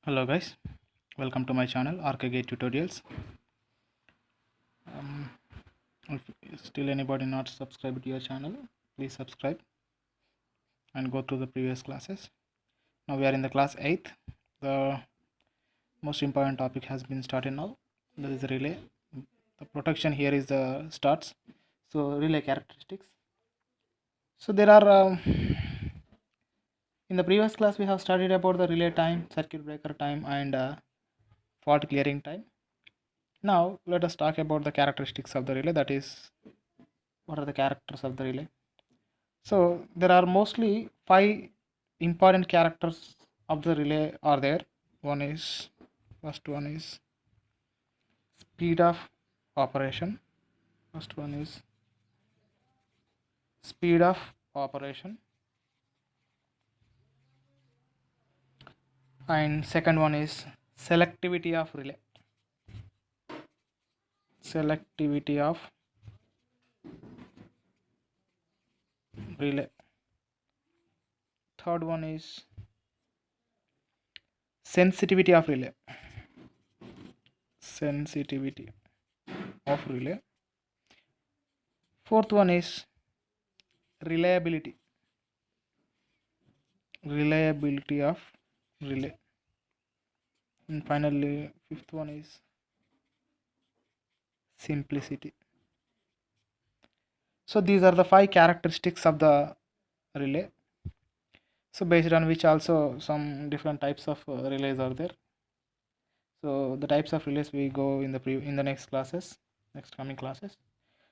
Hello guys, welcome to my channel RKGate Tutorials. If still anybody not subscribed to your channel, please subscribe and go through the previous classes. Now we are in the class 8th. The most important topic has been started now. That is the relay. The protection here is the starts. So relay characteristics. So there are in the previous class we have studied about the relay time, circuit breaker time, and fault clearing time. Now let us talk about the characteristics of the relay, that is what are the characters of the relay. So there are mostly 5 important characters of the relay are there. First one is speed of operation. First one is speed of operation, and second one is selectivity of relay. Selectivity of relay. Third one is sensitivity of relay. Sensitivity of relay. Fourth one is reliability. Reliability of relay. And finally, fifth one is simplicity. So these are the 5 characteristics of the relay. So based on which also some different types of relays are there. So the types of relays we go in the next coming classes.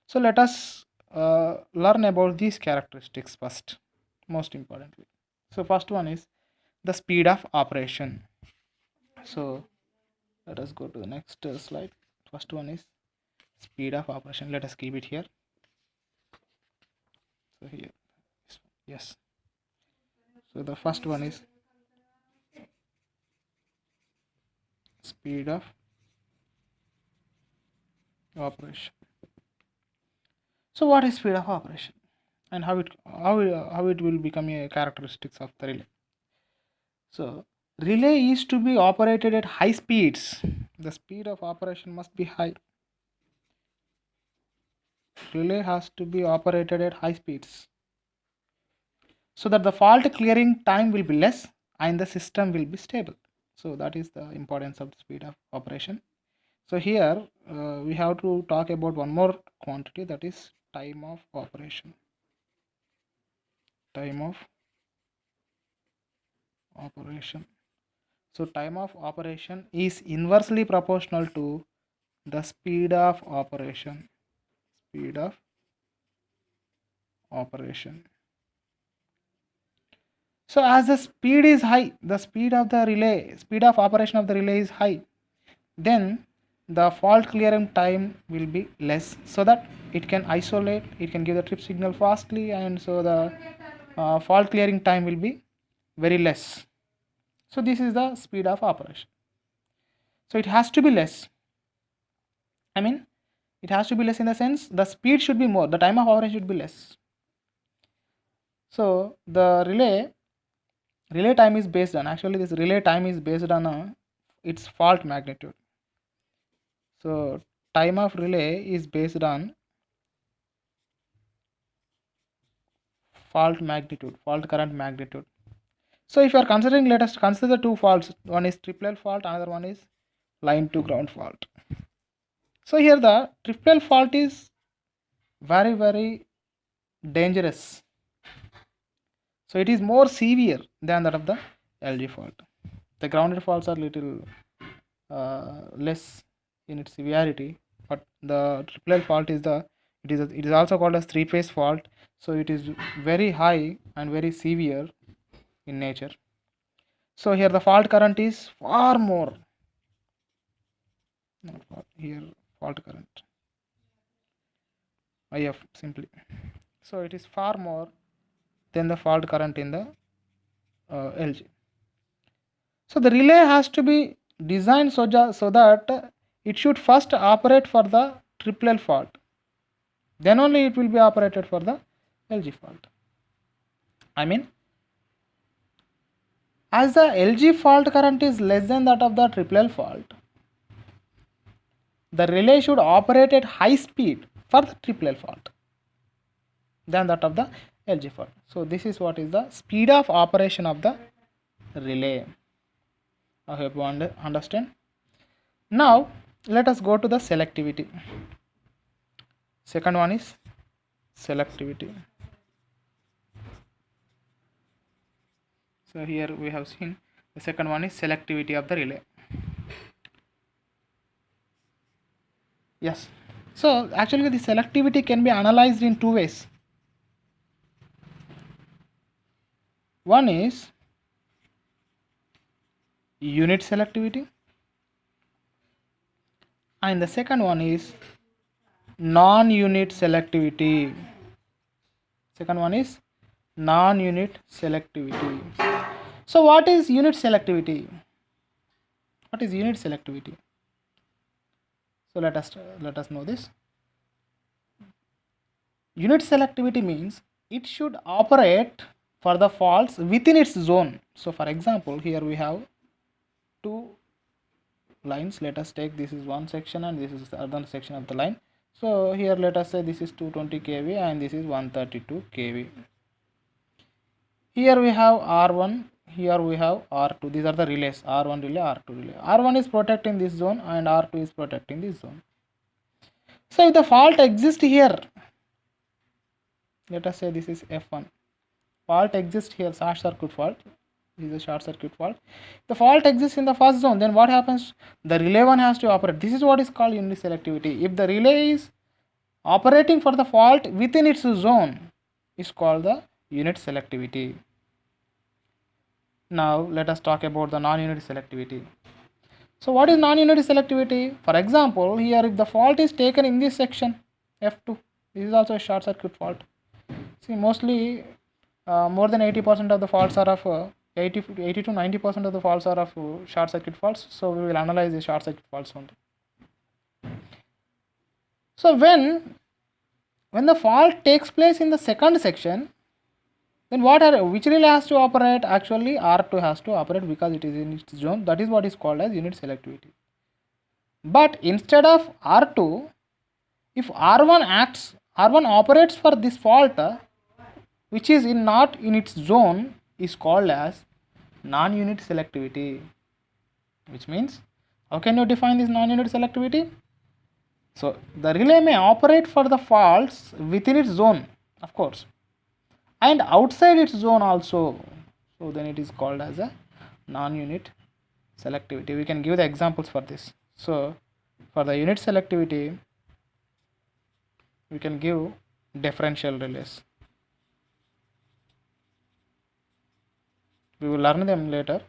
So let us learn about these characteristics first, most importantly. So first one is the speed of operation. So let us go to the next slide. First one is speed of operation. Let us keep it here. So here, yes. So the first one is speed of operation. So what is speed of operation, and how it will become a characteristics of the relay? So relay is to be operated at high speeds. The speed of operation must be high. Relay has to be operated at high speeds so that the fault clearing time will be less and the system will be stable. So that is the importance of the speed of operation. So here we have to talk about one more quantity, that is time of operation. Time of operation. So time of operation is inversely proportional to the speed of operation. Speed of operation. So as the speed is high, the speed of operation of the relay is high, then the fault clearing time will be less, so that it can isolate, it can give the trip signal fastly, and so the fault clearing time will be very less. So this is the speed of operation. So it has to be less. It has to be less in the sense the speed should be more, the time of operation should be less. So the relay time is based on, actually this relay time is based on its fault magnitude. So time of relay is based on fault current magnitude. So if you are considering, let us consider 2 faults. One is triple fault, another one is line to ground fault. So here the triple fault is very, very dangerous. So it is more severe than that of the LG fault. The grounded faults are little less in its severity, but the triple fault is it is also called as 3-phase fault. So it is very high and very severe in nature. So here the fault current is far more, not fault, here fault current IF simply. So it is far more than the fault current in the LG. So the relay has to be designed so that it should first operate for the triple fault, then only it will be operated for the LG fault. As the LG fault current is less than that of the triple fault, the relay should operate at high speed for the triple fault than that of the LG fault. So this is what is the speed of operation of the relay. I hope you understand. Now let us go to the selectivity. Second one is selectivity. So here we have seen the second one is selectivity of the relay. Yes. So actually the selectivity can be analyzed in two ways. One is unit selectivity and the second one is non-unit selectivity. Second one is non-unit selectivity. So what is unit selectivity? What is unit selectivity? So let us know this. Unit selectivity means it should operate for the faults within its zone. So for example, here we have two lines. Let us take this is one section and this is the other section of the line. So here let us say this is 220 kV and this is 132 kV. Here we have R1, here we have R2. These are the relays, R1 relay, R2 relay. R1 is protecting this zone and R2 is protecting this zone. So if the fault exists here, let us say this is F1. Fault exists here, short circuit fault. This is a short circuit fault. The fault exists in the first zone, then what happens? The relay one has to operate. This is what is called unit selectivity. If the relay is operating for the fault within its zone, is called the unit selectivity. Now let us talk about the non-unit selectivity. So what is non-unit selectivity? For example, here if the fault is taken in this section F2, this is also a short circuit fault. See, mostly more than 80% of the faults are of 80 to 90% of the faults are of short circuit faults. So we will analyze the short circuit faults only. So when the fault takes place in the second section, then which relay has to operate? Actually R2 has to operate because it is in its zone. That is what is called as unit selectivity. But instead of R2, if R1 operates for this fault which is not in its zone, is called as non-unit selectivity. Which means, how can you define this non-unit selectivity? So the relay may operate for the faults within its zone, of course, and outside its zone also. So then it is called as a non-unit selectivity. We can give the examples for this. So for the unit selectivity, we can give differential relays. We will learn them later.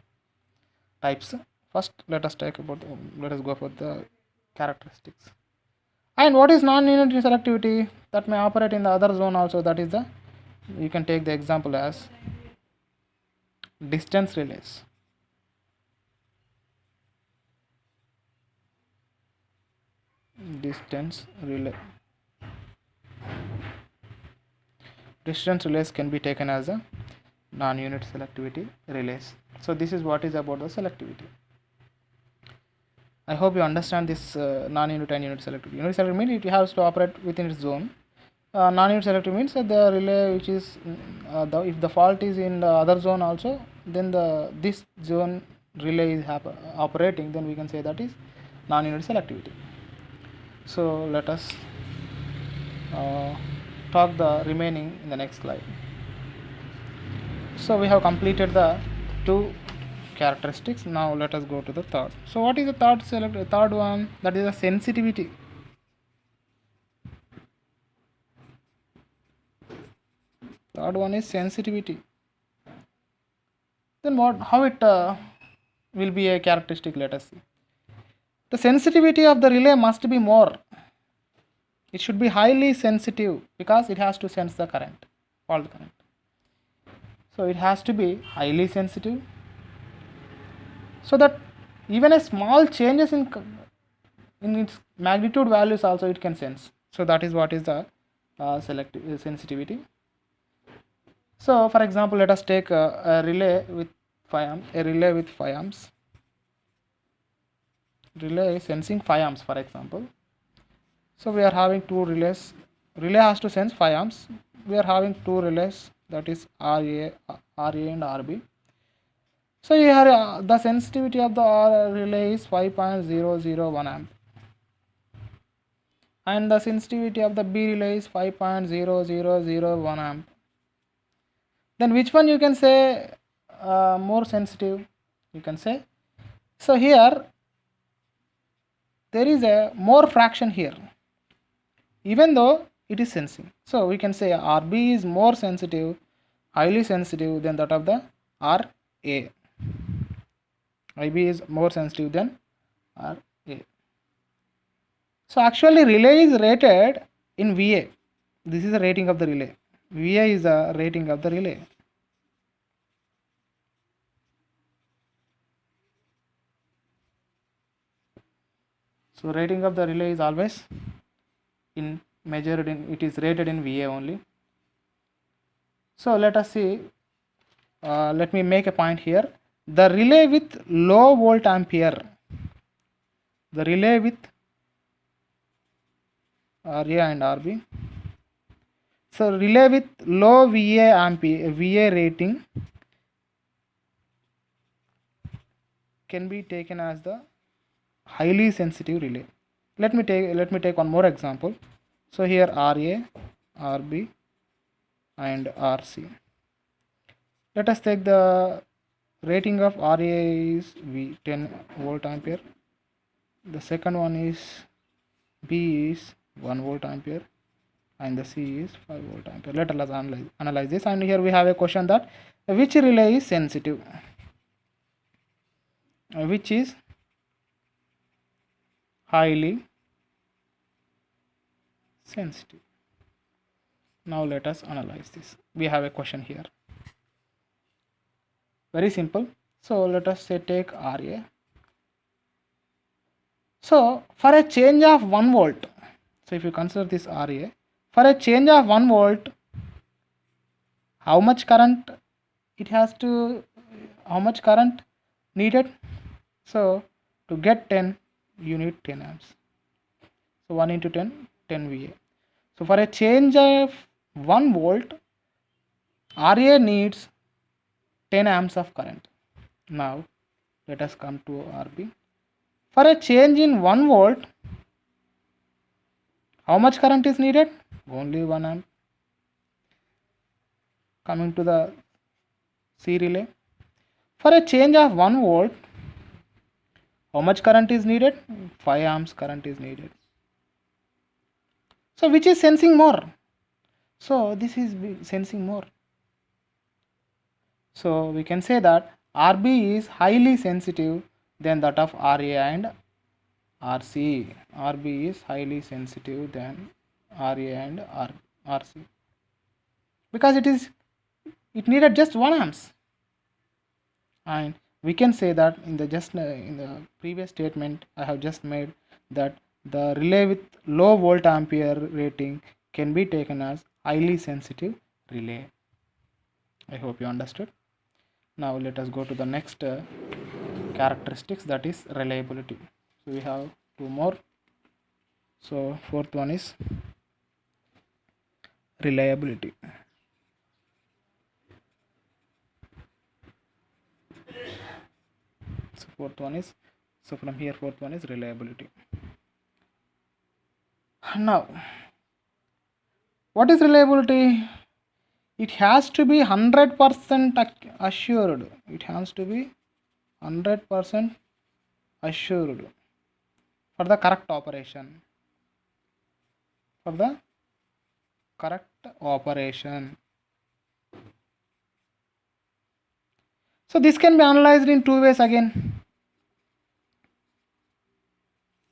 Types. First, let us go for the characteristics. And what is non-unit selectivity? That may operate in the other zone also. That is you can take the example as distance relays. Distance relays can be taken as a non-unit selectivity relays. So this is what is about the selectivity. I hope you understand this non-unit and unit selectivity. Unit selectivity means it has to operate within its zone. Non-unit selectivity means that the relay which is if the fault is in the other zone also, then this zone relay is operating, then we can say that is non-unit selectivity. So let us talk the remaining in the next slide. So we have completed the two characteristics. Now let us go to the third. So what is the third one? That is the sensitivity. Third one is sensitivity. Then how it will be a characteristic? Let us see. The sensitivity of the relay must be more. It should be highly sensitive because it has to sense the current, fault current. So it has to be highly sensitive, so that even a small changes in its magnitude values also it can sense. So that is what is the selective sensitivity. So for example, let us take a relay with 5 amps, a relay with 5 amps. Relay is sensing 5 amps, for example. So we are having two relays. Relay has to sense 5 amps. We are having two relays, that is RA and RB. So here the sensitivity of the R relay is 5.001 amp, and the sensitivity of the B relay is 5.0001 amp. Then which one you can say more sensitive? You can say, so here there is a more fraction here, even though it is sensing. So we can say RB is more sensitive, highly sensitive than that of the RA. IB is more sensitive than RA. So actually relay is rated in VA. This is the rating of the relay. VA is the rating of the relay. So rating of the relay is always in measured in, it is rated in VA only. So let us see, let me make a point here. The relay with low volt ampere, the relay with RA and RB. So relay with low VA rating can be taken as the highly sensitive relay. Let me take one more example. So here RA, RB and RC. Let us take the rating of RA is 10 volt ampere. The second one is B is 1 volt ampere, and the C is 5 volt ampere. Let us analyze this, and here we have a question that which relay is sensitive, which is highly sensitive. Now let us analyze this. We have a question here, very simple. So let us say take RA. So for a change of 1 volt, so if you consider this RA, for a change of 1 volt, how much current it has to, how much current needed? So to get 10, you need 10 amps. So 1 into 10, 10 VA. So for a change of 1 volt, RA needs 10 amps of current. Now let us come to RB. For a change in 1 volt, how much current is needed? Only 1 amp. Coming to the C relay. For a change of 1 volt, how much current is needed? 5 amps current is needed. So which is sensing more? So this is sensing more. So we can say that RB is highly sensitive than that of RA and RC. RB is highly sensitive than RA and RC, because it needed just 1 amps. And we can say that in the previous statement I have just made, that the relay with low volt ampere rating can be taken as highly sensitive relay. I hope you understood. Now let us go to the next characteristics, that is reliability. So we have two more. So fourth one is reliability. So fourth one is reliability. Now what is reliability? It has to be 100% assured. It has to be 100% assured for the correct operation. For the correct operation. So this can be analyzed in two ways again.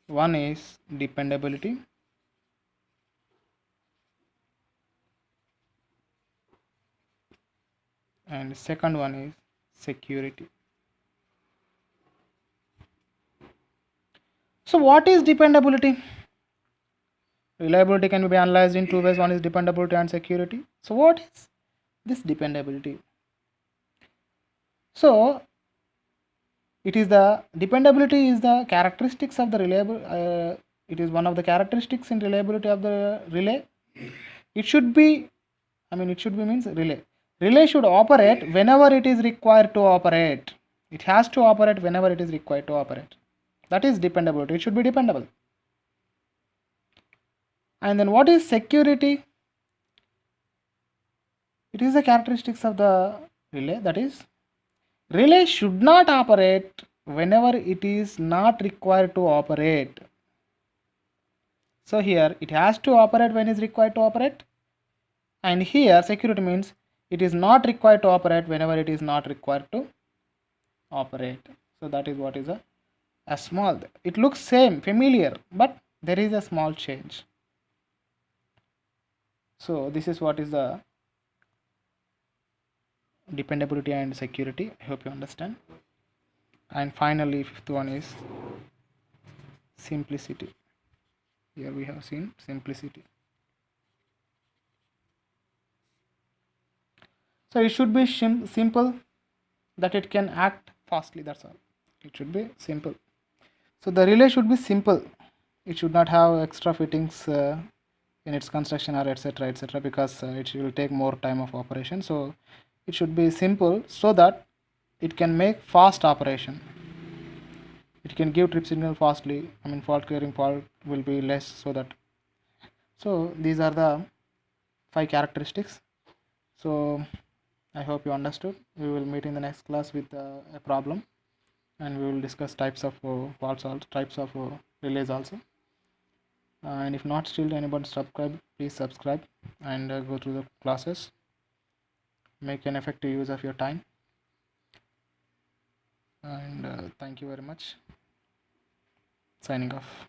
One is dependability, and second one is security. So what is dependability? Reliability can be analyzed in two ways. One is dependability and security. So what is this dependability? So it is the dependability is the characteristics of the reliable. It is one of the characteristics in reliability of the relay. It should be, I mean, it should be means relay. Relay should operate whenever it is required to operate. It has to operate whenever it is required to operate. That is dependability. It should be dependable. And then what is security? It is the characteristics of the relay. That is, relay should not operate whenever it is not required to operate. So here it has to operate when it is required to operate, and here security means it is not required to operate whenever it is not required to operate. So that is what is a small, it looks same, familiar, but there is a small change. So this is what is the dependability and security. I hope you understand. And finally, fifth one is simplicity. Here we have seen simplicity. So it should be simple, that it can act fastly. That's all. It should be simple. So the relay should be simple. It should not have extra fittings in its construction or etc., because it will take more time of operation. So it should be simple so that it can make fast operation. It can give trip signal fastly. I mean, fault clearing fault will be less. So these are the 5 characteristics. So I hope you understood. We will meet in the next class with a problem, and we will discuss types of faults, also types of relays also. And if not still anyone subscribe, please subscribe and go through the classes. Make an effective use of your time. And thank you very much. Signing off.